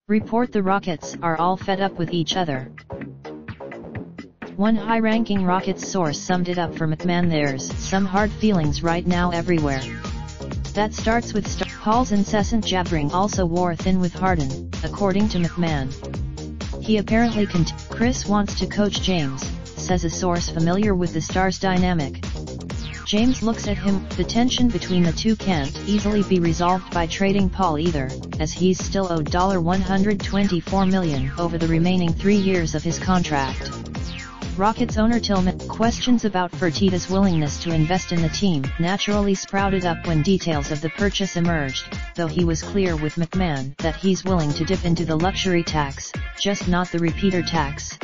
Report the Rockets are all fed up with each other. One high-ranking Rockets source summed it up for McMahon: "There's some hard feelings right now everywhere. That starts with Paul's incessant jabbering also wore thin with Harden," according to McMahon. He apparently Chris wants to coach James, says a source familiar with the Stars' dynamic. James looks at him. The tension between the two can't easily be resolved by trading Paul either, as he's still owed $124 million over the remaining 3 years of his contract. Rockets owner Tillman questions about Fertitta's willingness to invest in the team naturally sprouted up when details of the purchase emerged, though he was clear with McMahon that he's willing to dip into the luxury tax, just not the repeater tax.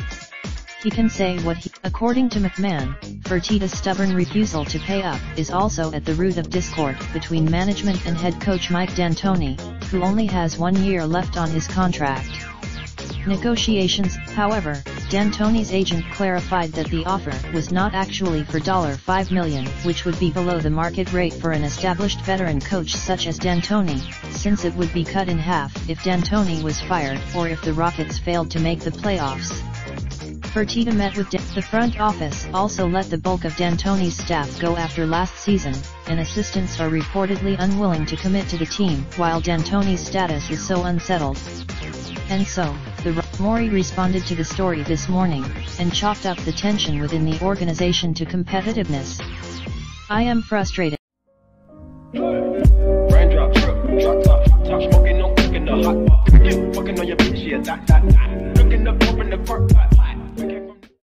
He can say what he, according to McMahon, Fertitta's stubborn refusal to pay up is also at the root of discord between management and head coach Mike D'Antoni, who only has 1 year left on his contract. Negotiations, however, D'Antoni's agent clarified that the offer was not actually for $5 million, which would be below the market rate for an established veteran coach such as D'Antoni, since it would be cut in half if D'Antoni was fired or if the Rockets failed to make the playoffs. Fertitta met with the front office also let the bulk of D'Antoni's staff go after last season, and assistants are reportedly unwilling to commit to the team while D'Antoni's status is so unsettled. And so, Morey responded to the story this morning, and chalked up the tension within the organization to competitiveness. "I am frustrated. Raindrop, drop top, smoking, no cooking the hot pot. Fucking on your bitch, yeah, that. Looking up, open the park pot.